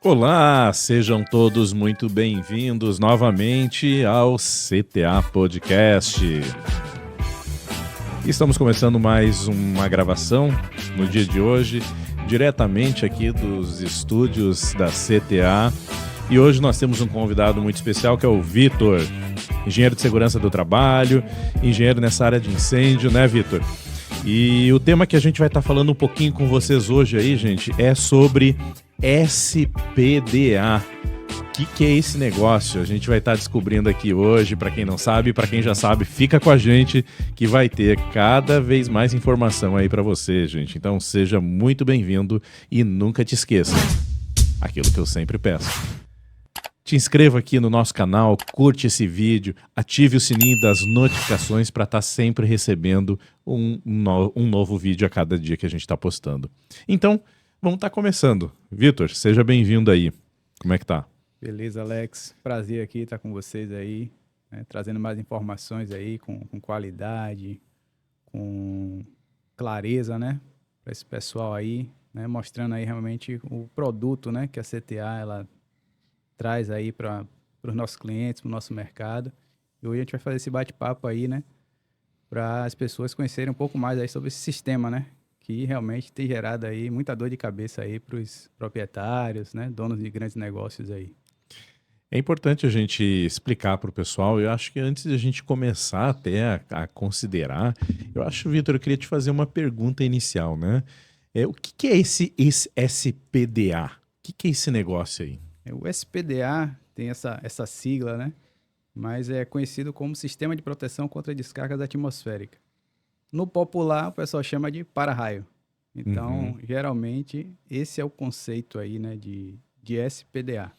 Olá, sejam todos muito bem-vindos novamente ao CTA Podcast. Estamos começando mais uma gravação no dia de hoje, diretamente aqui dos estúdios da CTA. E hoje nós temos um convidado muito especial que é o Vitor, engenheiro de segurança do trabalho, engenheiro nessa área de incêndio, né, Vitor? E o tema que a gente vai estar falando um pouquinho com vocês hoje aí, gente, é sobre SPDA. O que é esse negócio? A gente vai estar descobrindo aqui hoje. Para quem não sabe, para quem já sabe, fica com a gente que vai ter cada vez mais informação aí para você, gente. Então seja muito bem-vindo e nunca te esqueça, aquilo que eu sempre peço. Te inscreva aqui no nosso canal, curte esse vídeo, ative o sininho das notificações para estar sempre recebendo um novo vídeo a cada dia que a gente está postando. Então, vamos estar começando. Vitor, seja bem-vindo aí. Como é que tá? Beleza, Alex. Prazer aqui estar com vocês aí, né, trazendo mais informações aí com qualidade, com clareza, né, para esse pessoal aí, né, mostrando aí realmente o produto, né, que a CTA ela traz aí para os nossos clientes, para o nosso mercado. E hoje a gente vai fazer esse bate-papo aí, né, para as pessoas conhecerem um pouco mais aí sobre esse sistema, né, que realmente tem gerado aí muita dor de cabeça aí para os proprietários, né, donos de grandes negócios aí. É importante a gente explicar para o pessoal. Eu acho que antes de a gente começar até a considerar, eu acho, Vitor, eu queria te fazer uma pergunta inicial, né? O que é esse SPDA? O que é esse negócio aí? O SPDA tem essa sigla, né? Mas é conhecido como Sistema de Proteção contra Descargas Atmosféricas. No popular, o pessoal chama de para-raio. Então, geralmente, esse é o conceito aí, né, de SPDA.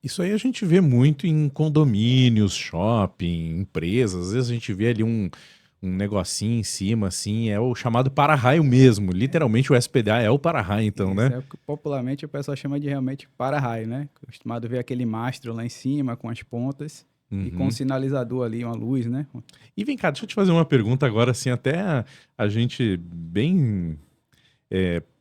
Isso aí a gente vê muito em condomínios, shopping, empresas. Às vezes a gente vê ali um negocinho em cima, assim, é o chamado para-raio mesmo. Literalmente o SPDA é o para-raio, então, Isso né? é o que popularmente o pessoal chama de realmente para-raio, né? Acostumado ver aquele mastro lá em cima com as pontas e com um sinalizador ali, uma luz, né? E vem cá, deixa eu te fazer uma pergunta agora, assim, até a gente bem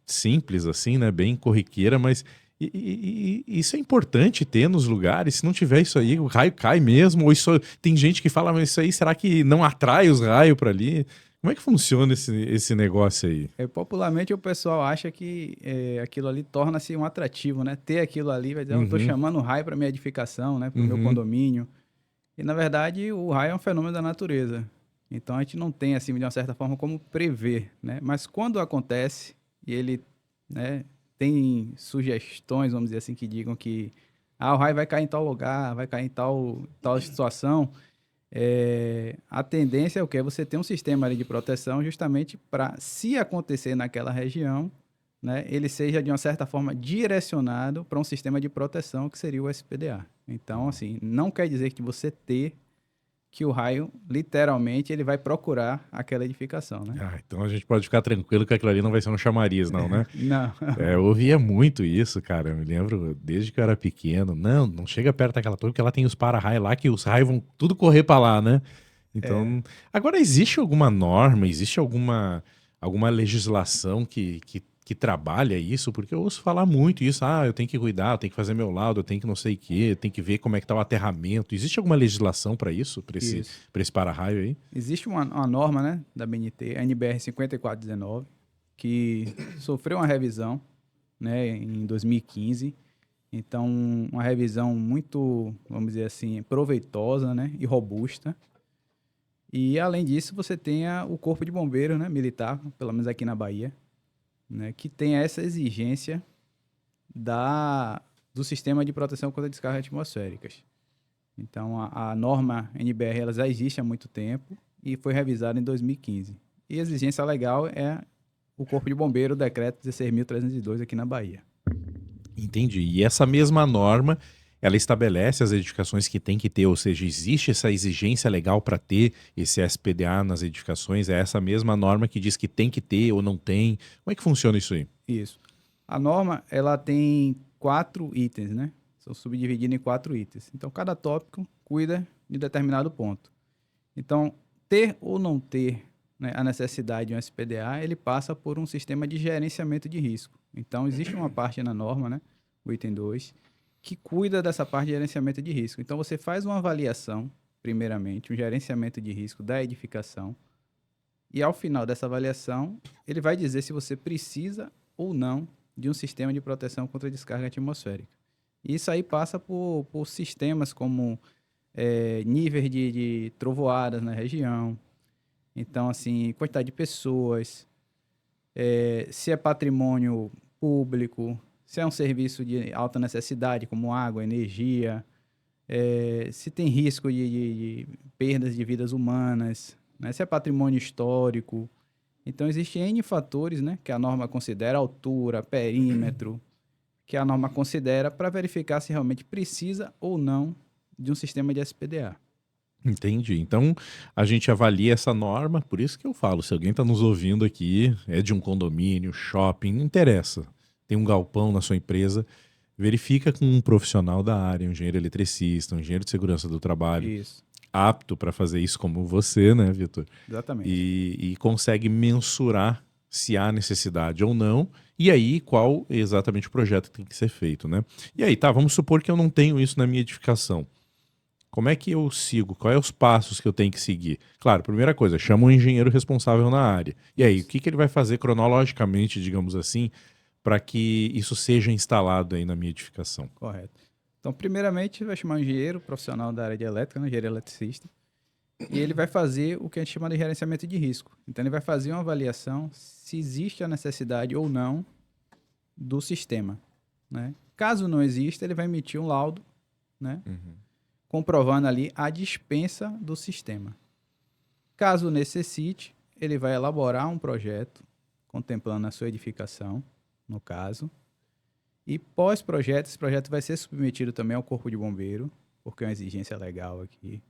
simples, assim, né? Bem corriqueira, mas isso é importante ter nos lugares? Se não tiver isso aí, o raio cai mesmo? Ou isso tem gente que fala, mas isso aí, será que não atrai os raios para ali? Como é que funciona esse negócio aí? Popularmente o pessoal acha que aquilo ali torna-se um atrativo, né? Ter aquilo ali, vai dizer, eu estou chamando o raio para minha edificação, né? Para o meu condomínio. E na verdade o raio é um fenômeno da natureza. Então a gente não tem assim de uma certa forma como prever, né? Mas quando acontece e ele, né, tem sugestões, vamos dizer assim, que digam que o raio vai cair em tal lugar, vai cair em tal situação, a tendência é o quê? Você ter um sistema ali de proteção justamente para, se acontecer naquela região, né, ele seja de uma certa forma direcionado para um sistema de proteção que seria o SPDA. Então, assim, não quer dizer que você ter que o raio, literalmente, ele vai procurar aquela edificação, né? Então a gente pode ficar tranquilo que aquilo ali não vai ser um chamariz, não, né? Não. Eu ouvia muito isso, cara. Eu me lembro desde que eu era pequeno. Não chega perto daquela torre, porque ela tem os para-raios lá, que os raios vão tudo correr pra lá, né? Então, agora existe alguma norma, existe alguma legislação que trabalha isso? Porque eu ouço falar muito isso. Eu tenho que cuidar, eu tenho que fazer meu laudo, eu tenho que não sei o quê, eu tenho que ver como é que tá o aterramento. Existe alguma legislação para isso, para Isso. esse para-raio aí? Existe uma norma, né, da BNT, a NBR 5419, que sofreu uma revisão, né, em 2015. Então, uma revisão muito, vamos dizer assim, proveitosa, né, e robusta. E, além disso, você tem o Corpo de Bombeiro, né, militar, pelo menos aqui na Bahia, né, que tem essa exigência do sistema de proteção contra descargas atmosféricas. Então, a norma NBR ela já existe há muito tempo e foi revisada em 2015. E a exigência legal é o Corpo de Bombeiro, o decreto 16.302 aqui na Bahia. Entendi. E essa mesma norma, ela estabelece as edificações que tem que ter, ou seja, existe essa exigência legal para ter esse SPDA nas edificações? É essa mesma norma que diz que tem que ter ou não tem? Como é que funciona isso aí? Isso. A norma, ela tem 4 itens, né? São subdivididos em 4 itens. Então, cada tópico cuida de determinado ponto. Então, ter ou não ter, né, a necessidade de um SPDA, ele passa por um sistema de gerenciamento de risco. Então, existe uma parte na norma, né, o item 2, que cuida dessa parte de gerenciamento de risco. Então, você faz uma avaliação, primeiramente, um gerenciamento de risco da edificação, e ao final dessa avaliação, ele vai dizer se você precisa ou não de um sistema de proteção contra descarga atmosférica. E isso aí passa por sistemas como níveis de trovoadas na região. Então, assim, quantidade de pessoas, se é patrimônio público, se é um serviço de alta necessidade, como água, energia, se tem risco de perdas de vidas humanas, né? Se é patrimônio histórico. Então, existem N fatores, né, que a norma considera, altura, perímetro, que a norma considera para verificar se realmente precisa ou não de um sistema de SPDA. Entendi. Então, a gente avalia essa norma, por isso que eu falo, se alguém está nos ouvindo aqui, é de um condomínio, shopping, não interessa, tem um galpão na sua empresa, verifica com um profissional da área, um engenheiro eletricista, um engenheiro de segurança do trabalho, Isso, apto para fazer isso como você, né, Vitor? exatamente. E consegue mensurar se há necessidade ou não, e aí qual exatamente o projeto que tem que ser feito, né? E aí, tá, vamos supor que eu não tenho isso na minha edificação. Como é que eu sigo? Quais são os passos que eu tenho que seguir? Claro, primeira coisa, chama um engenheiro responsável na área. E aí, o que ele vai fazer cronologicamente, digamos assim, para que isso seja instalado aí na minha edificação? Correto. Então, primeiramente, vai chamar um engenheiro profissional da área de elétrica, né, engenheiro eletricista, e ele vai fazer o que a gente chama de gerenciamento de risco. Então, ele vai fazer uma avaliação se existe a necessidade ou não do sistema, né? Caso não exista, ele vai emitir um laudo, né, comprovando ali a dispensa do sistema. Caso necessite, ele vai elaborar um projeto contemplando a sua edificação, no caso, e pós-projeto, esse projeto vai ser submetido também ao Corpo de Bombeiro, porque é uma exigência legal aqui.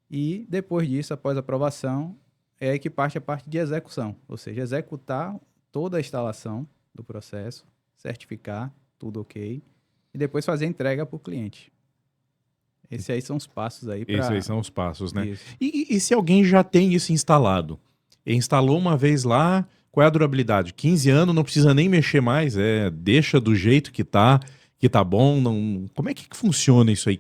E depois disso, após a aprovação, é aí que parte a parte de execução, ou seja, executar toda a instalação do processo, certificar, tudo ok, e depois fazer a entrega para o cliente. Esses aí são os passos aí para... Esses aí são os passos, né? Isso. E se alguém já tem isso instalado? Instalou uma vez lá, qual é a durabilidade? 15 anos, não precisa nem mexer mais, deixa do jeito que tá bom. Não... Como é que funciona isso aí?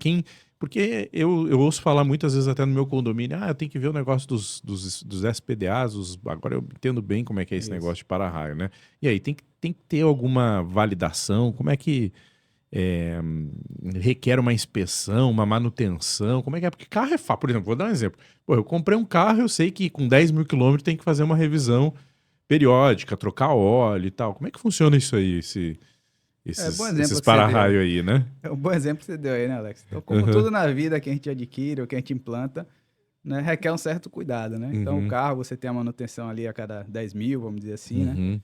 Porque eu ouço falar muitas vezes até no meu condomínio, eu tenho que ver o negócio dos SPDAs, agora eu entendo bem como é que é esse Isso. negócio de para-raio, né? E aí, tem que ter alguma validação? Como é que requer uma inspeção, uma manutenção? Como é que é? Porque carro é fácil. Por exemplo, vou dar um exemplo. Pô, eu comprei um carro, eu sei que com 10 mil quilômetros tem que fazer uma revisão periódica, trocar óleo e tal. Como é que funciona isso aí, bom exemplo esses que você para-raio aí, né? É um bom exemplo que você deu aí, né, Alex? Então, como tudo na vida que a gente adquire ou que a gente implanta, né, requer um certo cuidado, né? Então, o carro, você tem a manutenção ali a cada 10 mil, vamos dizer assim, né?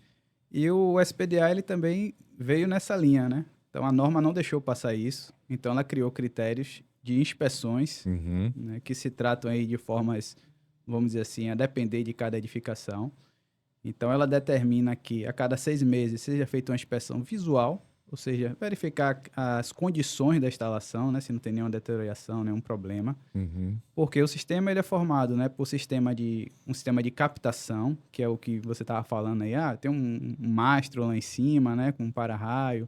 E o SPDA, ele também veio nessa linha, né? Então, a norma não deixou passar isso. Então, ela criou critérios de inspeções, né, que se tratam aí de formas, vamos dizer assim, a depender de cada edificação. Então, ela determina que a cada 6 meses seja feita uma inspeção visual, ou seja, verificar as condições da instalação, né, se não tem nenhuma deterioração, nenhum problema. Porque o sistema ele é formado, né, por um sistema de captação, que é o que você estava falando aí. Tem um mastro lá em cima, né, com um para-raio.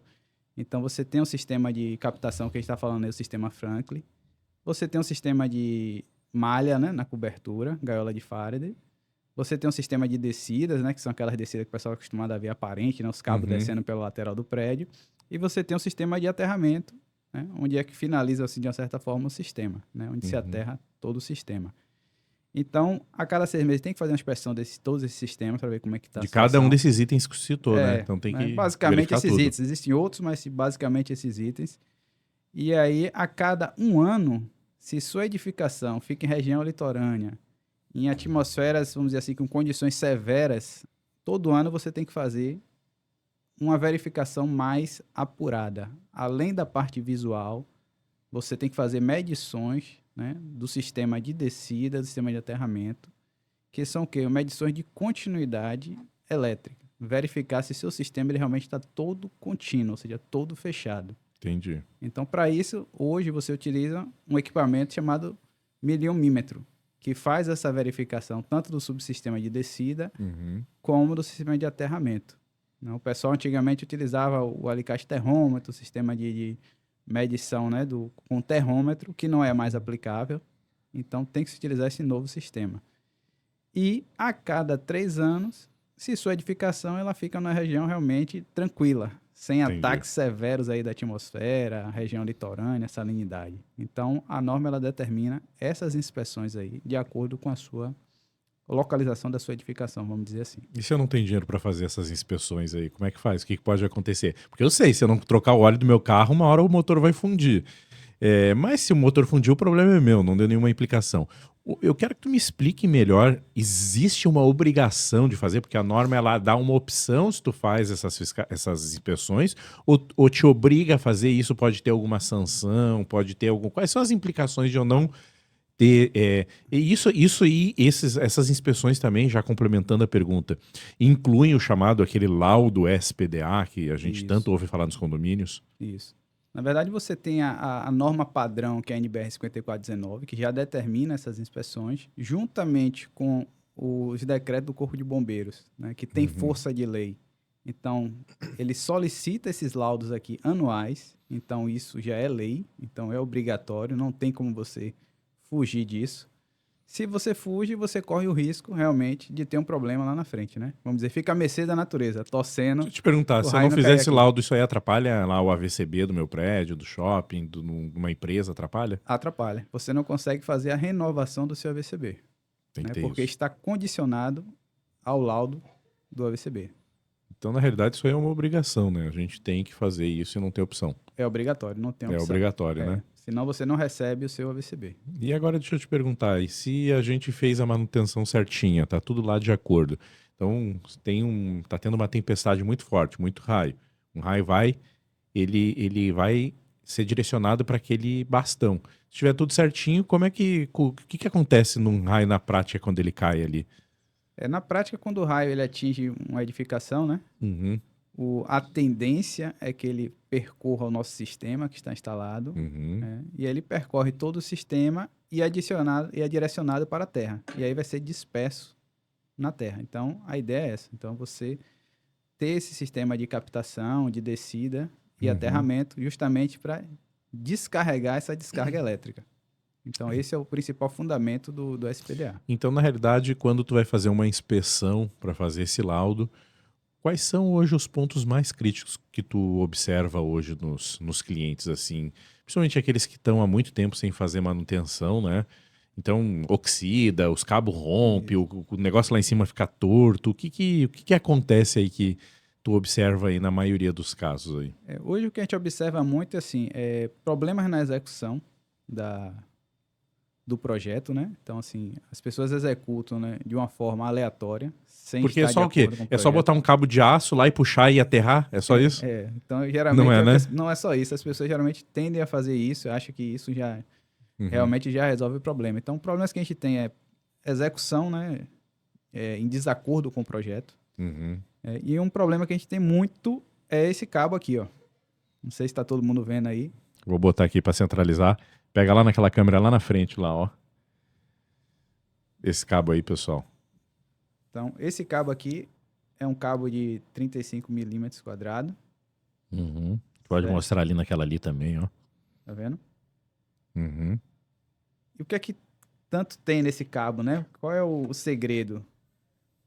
Então, você tem um sistema de captação que a gente está falando aí, o sistema Franklin. Você tem um sistema de malha, né, na cobertura, gaiola de Faraday. Você tem um sistema de descidas, né, que são aquelas descidas que o pessoal é acostumado a ver aparente, né, os cabos descendo pela lateral do prédio. E você tem um sistema de aterramento, né, onde é que finaliza, assim, de uma certa forma, o sistema, né, onde se aterra todo o sistema. Então, a cada 6 meses tem que fazer uma inspeção de todos esses sistemas para ver como é que está a situação. De cada um desses itens que você citou, né? Então tem que basicamente verificar esses tudo. itens. Existem outros, mas basicamente esses itens. E aí, a cada 1 ano, se sua edificação fica em região litorânea, em atmosferas, vamos dizer assim, com condições severas, todo ano você tem que fazer uma verificação mais apurada. Além da parte visual, você tem que fazer medições, né, do sistema de descida, do sistema de aterramento, que são o quê? Medições de continuidade elétrica. Verificar se seu sistema ele realmente está todo contínuo, ou seja, todo fechado. Entendi. Então, para isso, hoje você utiliza um equipamento chamado miliomímetro, que faz essa verificação tanto do subsistema de descida como do sistema de aterramento. O pessoal antigamente utilizava o alicate terrômetro, o sistema de medição, né, com terrômetro, que não é mais aplicável. Então tem que se utilizar esse novo sistema. E a cada 3 anos, se sua edificação ela fica numa região realmente tranquila, sem Entendi. ataques severos aí da atmosfera, região litorânea, salinidade. Então a norma ela determina essas inspeções aí de acordo com a sua localização da sua edificação, vamos dizer assim. E se eu não tenho dinheiro para fazer essas inspeções aí, como é que faz? O que pode acontecer? Porque eu sei, se eu não trocar o óleo do meu carro, uma hora o motor vai fundir. Mas se o motor fundir, o problema é meu, não deu nenhuma implicação. Eu quero que tu me explique melhor, existe uma obrigação de fazer, porque a norma ela dá uma opção se tu faz essas inspeções, ou te obriga a fazer isso, pode ter alguma sanção, pode ter algum... Quais são as implicações de eu não ter... essas inspeções também, já complementando a pergunta, incluem o chamado aquele laudo SPDA, que a gente tanto ouve falar nos condomínios? Isso. Na verdade, você tem a norma padrão, que é a NBR 5419, que já determina essas inspeções, juntamente com os decretos do Corpo de Bombeiros, né, que tem força de lei. Então, ele solicita esses laudos aqui anuais, então isso já é lei, então é obrigatório, não tem como você fugir disso. Se você fuge, você corre o risco, realmente, de ter um problema lá na frente, né? Vamos dizer, fica à mercê da natureza, torcendo. Deixa eu te perguntar, se eu não fizer esse laudo, isso aí atrapalha lá o AVCB do meu prédio, do shopping, de uma empresa, atrapalha? Atrapalha. Você não consegue fazer a renovação do seu AVCB. Tem que né? ter Porque isso. está condicionado ao laudo do AVCB. Então, na realidade, isso aí é uma obrigação, né? A gente tem que fazer isso e não tem opção. É obrigatório, não tem opção. É obrigatório, né? Senão você não recebe o seu AVCB. E agora deixa eu te perguntar, e se a gente fez a manutenção certinha, tá tudo lá de acordo? Então, tá tendo uma tempestade muito forte, muito raio. Um raio ele vai ser direcionado para aquele bastão. Se tiver tudo certinho, o que acontece num raio na prática quando ele cai ali? Na prática, quando o raio ele atinge uma edificação, né? Uhum, A tendência é que ele percorra o nosso sistema que está instalado, uhum. né? E ele percorre todo o sistema e é direcionado para a terra. E aí vai ser disperso na terra. Então, a ideia é essa. Então, você ter esse sistema de captação, de descida e aterramento justamente para descarregar essa descarga elétrica. Então, esse é o principal fundamento do SPDA. Então, na realidade, quando tu vai fazer uma inspeção para fazer esse laudo, quais são hoje os pontos mais críticos que tu observa hoje nos clientes, assim? Principalmente aqueles que estão há muito tempo sem fazer manutenção, né? Então, oxida, os cabos rompem, o negócio lá em cima fica torto. O que acontece aí que tu observa aí na maioria dos casos aí? Hoje o que a gente observa muito assim, é problemas na execução do projeto, né? Então, assim, as pessoas executam, né, de uma forma aleatória, sem Porque estar é só de o quê? acordo com o É só projeto. botar um cabo de aço lá e puxar e aterrar? É só isso? Então, geralmente, Não é, né? não é só isso. As pessoas geralmente tendem a fazer isso, acham que isso já Uhum. realmente já resolve o problema. Então, problemas que a gente tem é execução, né, em desacordo com o projeto. Uhum. E um problema que a gente tem muito é esse cabo aqui, ó. Não sei se está todo mundo vendo aí. Vou botar aqui para centralizar. Pega lá naquela câmera lá na frente, lá, ó. Esse cabo aí, pessoal. Então, esse cabo aqui é um cabo de 35 milímetros quadrado. Uhum. Pode mostrar ali naquela ali também, ó. Tá vendo? Uhum. E o que é que tanto tem nesse cabo, né? Qual é o segredo?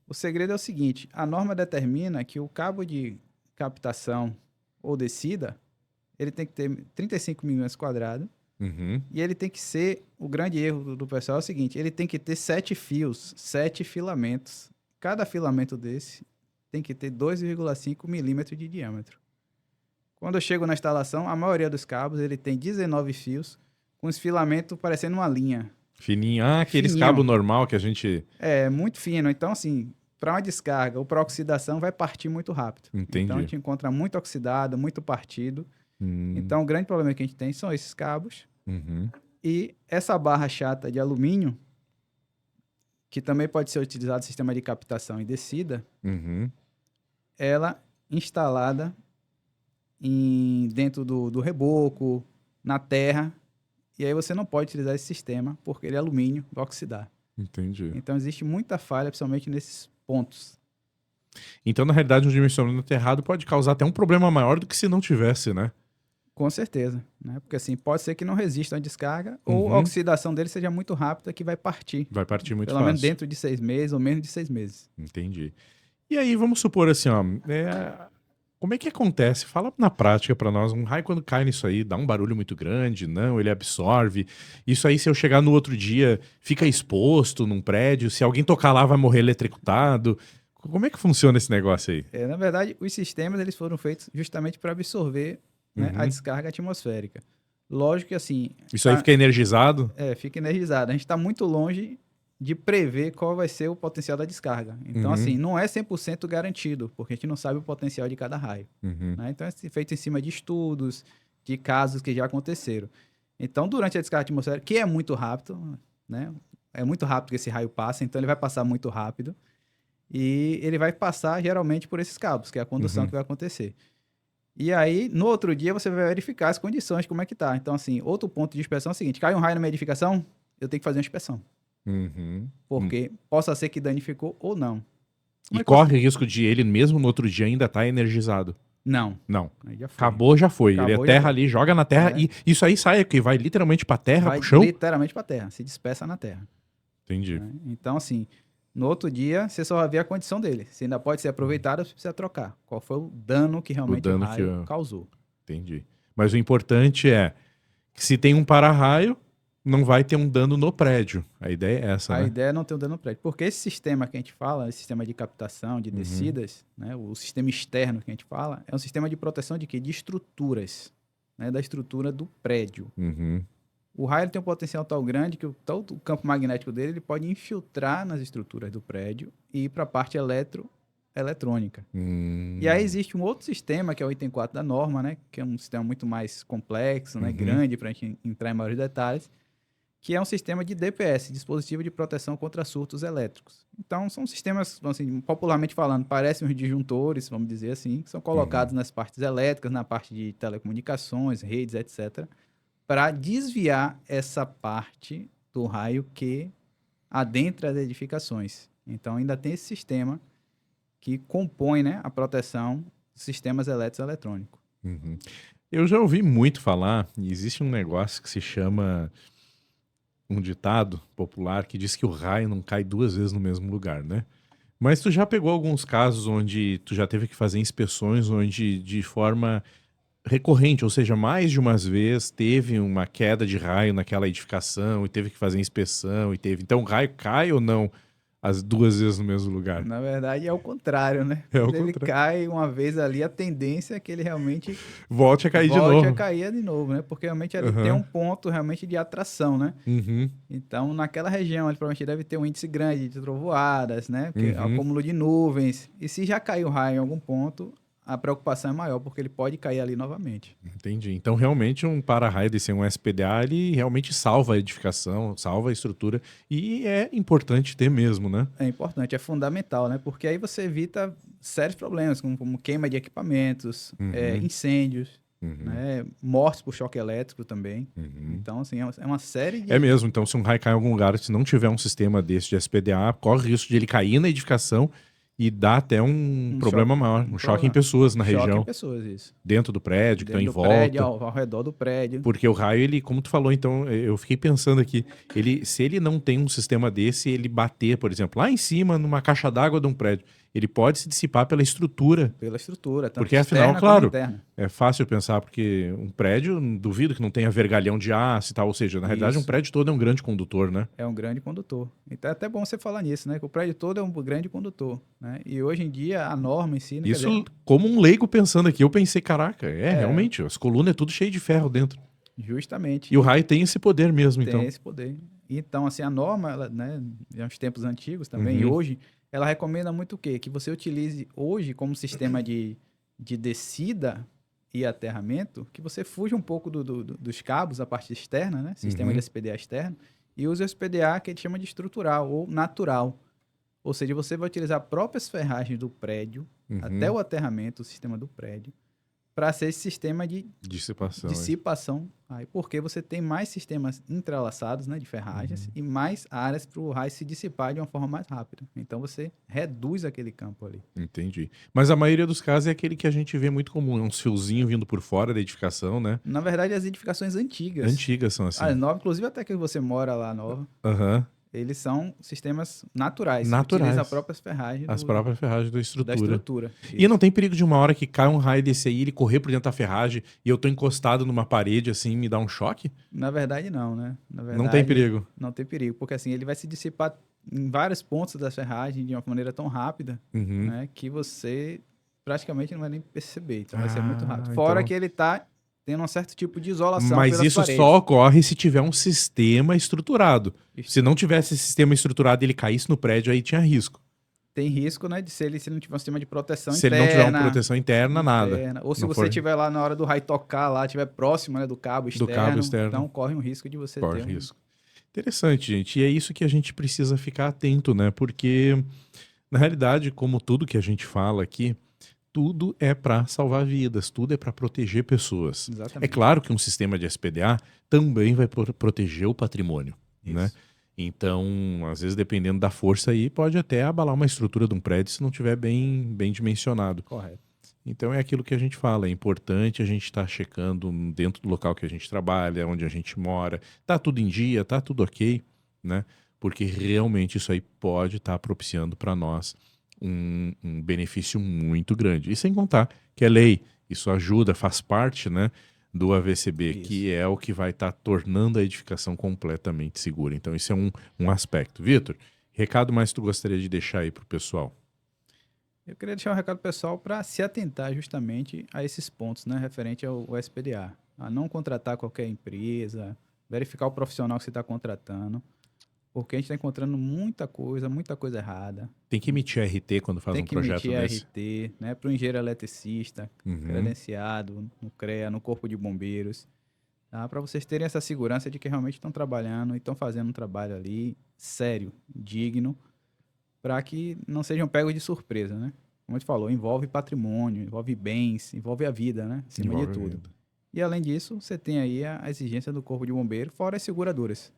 O segredo é o seguinte, a norma determina que o cabo de captação ou descida, ele tem que ter 35 milímetros quadrados. Uhum. E ele tem que ser, o grande erro do pessoal é o seguinte, ele tem que ter 7 fios, 7 filamentos. Cada filamento desse tem que ter 2,5 milímetros de diâmetro. Quando eu chego na instalação, a maioria dos cabos ele tem 19 fios, com os filamentos parecendo uma linha. Fininho. Ah, aqueles Fininho. cabos normal que a gente... É, muito fino. Então, assim, para uma descarga ou para oxidação, vai partir muito rápido. Entendi. Então, a gente encontra muito oxidado, muito partido. Então, o grande problema que a gente tem são esses cabos. Uhum. E essa barra chata de alumínio, que também pode ser utilizado no sistema de captação e descida, Uhum. ela instalada dentro do reboco, na terra, e aí você não pode utilizar esse sistema, porque ele é alumínio, vai oxidar. Entendi. Então, existe muita falha, principalmente nesses pontos. Então, na realidade, um dimensionamento errado pode causar até um problema maior do que se não tivesse, né? Com certeza, né? Porque assim, pode ser que não resista à descarga ou a oxidação dele seja muito rápida que vai partir. Vai partir muito Pelo fácil. menos dentro de 6 meses ou menos de 6 meses. Entendi. E aí, vamos supor assim, ó, como é que acontece? Fala na prática pra nós, um raio quando cai nisso aí, dá um barulho muito grande? Não, ele absorve. Isso aí, se eu chegar no outro dia, fica exposto num prédio, se alguém tocar lá vai morrer eletrocutado. Como é que funciona esse negócio aí? Na verdade, os sistemas eles foram feitos justamente para absorver, né, a descarga atmosférica. Lógico que assim... Isso aí fica energizado? Fica energizado. A gente está muito longe de prever qual vai ser o potencial da descarga. Então, assim, não é 100% garantido, porque a gente não sabe o potencial de cada raio. Né? Então, é feito em cima de estudos, de casos que já aconteceram. Então, durante a descarga atmosférica, que é muito rápido, né? É muito rápido que esse raio passa, então ele vai passar muito rápido. E ele vai passar, geralmente, por esses cabos, que é a condução que vai acontecer. E aí, no outro dia, você vai verificar as condições, como é que tá. Então, assim, outro ponto de inspeção é o seguinte: cai um raio na minha edificação, eu tenho que fazer uma inspeção. Porque possa ser que danificou ou não. E corre risco de ele mesmo no outro dia ainda estar energizado? Não. Não. Aí já foi. Acabou, já foi. Acabou, ele aterra ali, joga na terra e isso aí sai aqui, vai literalmente pra terra, vai pro chão? literalmente pra terra, se dispersa na terra. Entendi. Né? Então, assim, no outro dia, você só vai ver a condição dele. Se ainda pode ser aproveitado, você precisa trocar. Qual foi o dano que realmente o raio causou. Entendi. Mas o importante é que se tem um para-raio, não vai ter um dano no prédio. A ideia é essa, né? A ideia é não ter um dano no prédio. Porque esse sistema que a gente fala, esse sistema de captação, de descidas, né, o sistema externo que a gente fala, é um sistema de proteção de quê? De estruturas, né, da estrutura do prédio. O raio tem um potencial tão grande que todo o campo magnético dele ele pode infiltrar nas estruturas do prédio e ir para a parte eletrônica. E aí existe um outro sistema, que é o item 4 da norma, né, que é um sistema muito mais complexo, né, grande, para a gente entrar em maiores detalhes, que é um sistema de DPS, Dispositivo de Proteção contra Surtos Elétricos. Então, são sistemas, assim, popularmente falando, parecem os disjuntores, vamos dizer assim, que são colocados nas partes elétricas, na parte de telecomunicações, redes, etc., para desviar essa parte do raio que adentra as edificações. Então, ainda tem esse sistema que compõe, né, a proteção dos sistemas elétricos e eletrônicos. Eu já ouvi muito falar, e existe um negócio que se chama... um ditado popular que diz que o raio não cai 2 vezes no mesmo lugar, né? Mas tu já pegou alguns casos onde tu já teve que fazer inspeções onde de forma recorrente, ou seja, mais de umas vezes teve uma queda de raio naquela edificação e teve que fazer inspeção e teve... Então o raio cai ou não as 2 vezes no mesmo lugar? Na verdade, é o contrário, né? Quando ele cai uma vez ali, a tendência é que ele realmente volte a cair de novo. Volte a cair de novo, né? Porque realmente ali tem um ponto realmente de atração, né? Então, naquela região, ele provavelmente deve ter um índice grande de trovoadas, né? Porque é o acúmulo de nuvens. E se já caiu raio em algum ponto, a preocupação é maior, porque ele pode cair ali novamente. Entendi. Então, realmente, um para-raio desse um SPDA, ele realmente salva a edificação, salva a estrutura, e é importante ter mesmo, né? É importante, é fundamental, né? Porque aí você evita sérios problemas, como queima de equipamentos, incêndios, né? Mortes por choque elétrico também. Então, assim, é uma série de... É mesmo. Então, se um raio cai em algum lugar, se não tiver um sistema desse de SPDA, corre o risco de ele cair na edificação e dá até um problema choque, maior, um choque em pessoas na região. Choque em pessoas, isso. Dentro do prédio, que estão em volta. Prédio, ao redor do prédio. Porque o raio, ele, como tu falou, então, eu fiquei pensando aqui, se ele não tem um sistema desse, ele bater, por exemplo, lá em cima, numa caixa d'água de um prédio, ele pode se dissipar pela estrutura. Pela estrutura, tanto porque afinal, claro, é fácil pensar, porque um prédio, duvido que não tenha vergalhão de aço e tal, ou seja, na realidade um prédio todo é um grande condutor, né? É um grande condutor. Então é até bom você falar nisso, né? Que o prédio todo é um grande condutor, né? E hoje em dia a norma em si... Isso, como um leigo pensando aqui, eu pensei, caraca, realmente, as colunas é tudo cheio de ferro dentro. Justamente. E o raio tem esse poder mesmo, então. Tem esse poder. Então, assim, a norma, ela, né, é uns tempos antigos também, e hoje, ela recomenda muito o quê? Que você utilize hoje como sistema de descida e aterramento, que você fuja um pouco dos cabos, a parte externa, né? Sistema de SPDA externo, e use o SPDA que a gente chama de estrutural ou natural. Ou seja, você vai utilizar próprias ferragens do prédio, até o aterramento, o sistema do prédio, para ser esse sistema de dissipação. Aí, porque você tem mais sistemas entrelaçados, né, de ferragens e mais áreas para o raio se dissipar de uma forma mais rápida. Então você reduz aquele campo ali. Entendi. Mas a maioria dos casos é aquele que a gente vê muito comum, é uns fiozinhos vindo por fora da edificação, né? Na verdade, as edificações antigas. Antigas são assim. As novas, inclusive até que você mora lá nova. Eles são sistemas naturais. Utilizam as próprias ferragens. As próprias ferragens da estrutura. Isso. E não tem perigo de uma hora que cai um raio desse aí, ele correr por dentro da ferragem e eu tô encostado numa parede assim, me dá um choque? Na verdade, não, né? Na verdade, não tem perigo. Não tem perigo, porque assim, ele vai se dissipar em vários pontos da ferragem de uma maneira tão rápida, né, que você praticamente não vai nem perceber. Então vai ser muito rápido. Fora que ele tá tendo um certo tipo de isolação. Mas isso paredes. só ocorre se tiver um sistema estruturado. Se não tivesse esse sistema estruturado e ele caísse no prédio, aí tinha risco. Tem risco, né, de se ele não tiver um sistema de proteção interna. Se ele não tiver uma proteção interna, nada. Ou se você estiver lá na hora do raio tocar lá, estiver próximo, né, do cabo externo. Então corre um risco de você ter risco. Interessante, gente. E é isso que a gente precisa ficar atento, né? Porque, na realidade, como tudo que a gente fala aqui, tudo é para salvar vidas, tudo é para proteger pessoas. Exatamente. É claro que um sistema de SPDA também vai proteger o patrimônio, né? Então, às vezes, dependendo da força aí, pode até abalar uma estrutura de um prédio se não tiver bem dimensionado. Correto. Então, é aquilo que a gente fala, é importante a gente estar checando dentro do local que a gente trabalha, onde a gente mora, tá tudo em dia, tá tudo ok, né? Porque realmente isso aí pode estar propiciando para nós um benefício muito grande. E sem contar que é lei, isso ajuda, faz parte, né, do AVCB, que é o que vai estar tornando a edificação completamente segura. Então isso é um aspecto. Vitor, recado mais tu gostaria de deixar aí para o pessoal? Eu queria deixar um recado pessoal para se atentar justamente a esses pontos, né, referente ao SPDA. A não contratar qualquer empresa, verificar o profissional que você está contratando, porque a gente está encontrando muita coisa errada. Tem que emitir RT quando faz um projeto desse? Tem que emitir RT, né, para o engenheiro eletricista, credenciado no CREA, no Corpo de Bombeiros, tá? Para vocês terem essa segurança de que realmente estão trabalhando e estão fazendo um trabalho ali sério, digno, para que não sejam pegos de surpresa, né? Como a gente falou, envolve patrimônio, envolve bens, envolve a vida, né? Acima de tudo. E além disso, você tem aí a exigência do Corpo de Bombeiro, fora as seguradoras.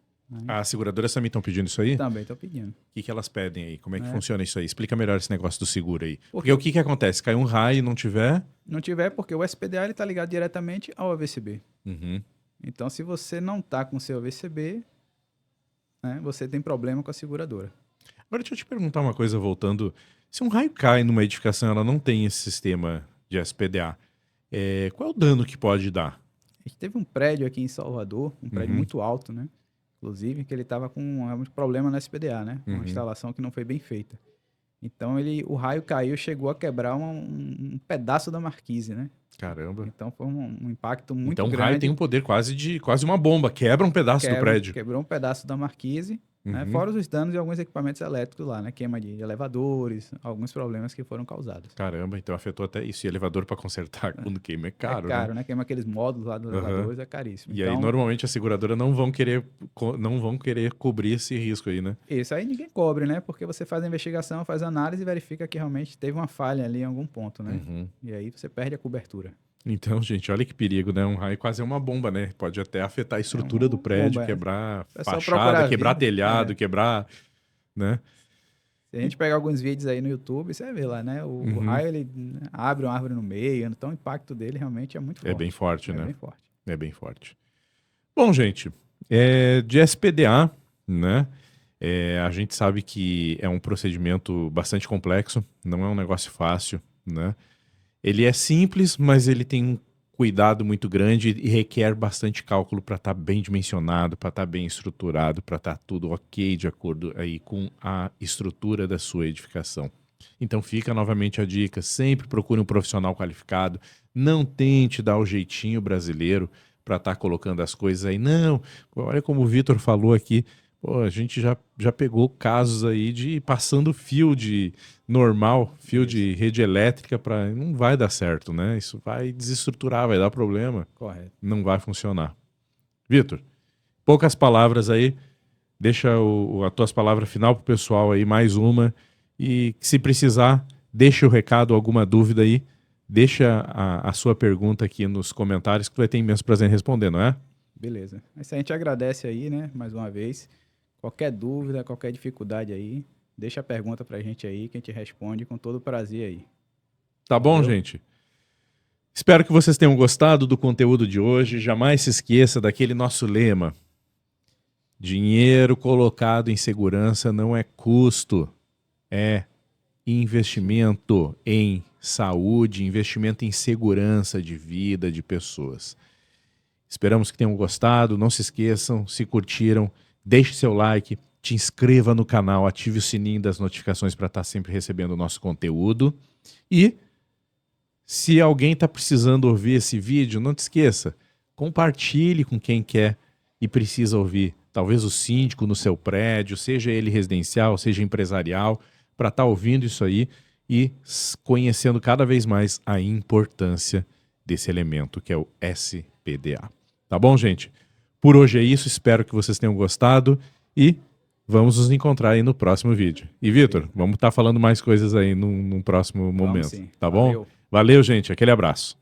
As seguradoras também estão pedindo isso aí? Também estão pedindo. O que elas pedem aí? Como é que funciona isso aí? Explica melhor esse negócio do seguro aí. Porque o que acontece? Cai um raio e não tiver? Não tiver porque o SPDA está ligado diretamente ao AVCB. Então, se você não está com o seu AVCB, né, você tem problema com a seguradora. Agora, deixa eu te perguntar uma coisa, voltando. Se um raio cai numa edificação, ela não tem esse sistema de SPDA, qual é o dano que pode dar? A gente teve um prédio aqui em Salvador, um prédio muito alto, né? Inclusive, que ele estava com um problema na SPDA, né? Uma instalação que não foi bem feita. Então, o raio caiu, chegou a quebrar um pedaço da marquise, né? Caramba. Então, foi um impacto muito grande. Então, o raio tem um poder quase uma bomba. Quebra um pedaço do prédio. Quebrou um pedaço da marquise, né? Fora os danos de alguns equipamentos elétricos lá, né? Queima de elevadores, alguns problemas que foram causados. Caramba, então afetou até isso. E elevador para consertar quando queima é caro, né? É caro, né? Queima aqueles módulos lá dos elevadores, é caríssimo. E então, aí, normalmente, a seguradora não vão querer cobrir esse risco aí, né? Isso aí ninguém cobre, né? Porque você faz a investigação, faz a análise e verifica que realmente teve uma falha ali em algum ponto, né? E aí você perde a cobertura. Então, gente, olha que perigo, né? Um raio quase é uma bomba, né? Pode até afetar a estrutura do prédio, quebrar fachada, quebrar telhado, quebrar, né? Se a gente pegar alguns vídeos aí no YouTube, você vai ver lá, né? O raio, ele abre uma árvore no meio, então o impacto dele realmente é muito forte. É bem forte, né? É bem forte. É bem forte. Bom, gente, de SPDA, né? A gente sabe que é um procedimento bastante complexo, não é um negócio fácil, né? Ele é simples, mas ele tem um cuidado muito grande e requer bastante cálculo para estar bem dimensionado, para estar bem estruturado, para estar tudo ok de acordo aí com a estrutura da sua edificação. Então fica novamente a dica, sempre procure um profissional qualificado, não tente dar o jeitinho brasileiro para estar colocando as coisas aí. Não, olha como o Vitor falou aqui, pô, a gente já pegou casos aí de passando fio de normal, fio de rede elétrica, não vai dar certo, né? Isso vai desestruturar, vai dar problema. Correto. Não vai funcionar. Vitor, poucas palavras aí, deixa as tuas palavras final pro pessoal aí, mais uma, e se precisar, deixa o recado, alguma dúvida aí, deixa a sua pergunta aqui nos comentários que tu vai ter imenso prazer em responder, não é? Beleza. Mas a gente agradece aí, né, mais uma vez. Qualquer dúvida, qualquer dificuldade aí, deixa a pergunta pra gente aí que a gente responde com todo prazer aí. Tá bom, gente? Espero que vocês tenham gostado do conteúdo de hoje. Jamais se esqueça daquele nosso lema. Dinheiro colocado em segurança não é custo, é investimento em saúde, investimento em segurança de vida de pessoas. Esperamos que tenham gostado. Não se esqueçam, se curtiram, deixe seu like, te inscreva no canal, ative o sininho das notificações para estar sempre recebendo o nosso conteúdo. E se alguém está precisando ouvir esse vídeo, não te esqueça, compartilhe com quem quer e precisa ouvir. Talvez o síndico no seu prédio, seja ele residencial, seja empresarial, para estar ouvindo isso aí e conhecendo cada vez mais a importância desse elemento que é o SPDA. Tá bom, gente? Por hoje é isso, espero que vocês tenham gostado e vamos nos encontrar aí no próximo vídeo. E, Vitor, vamos estar falando mais coisas aí num próximo momento. Sim. Tá bom? Valeu. Valeu, gente. Aquele abraço.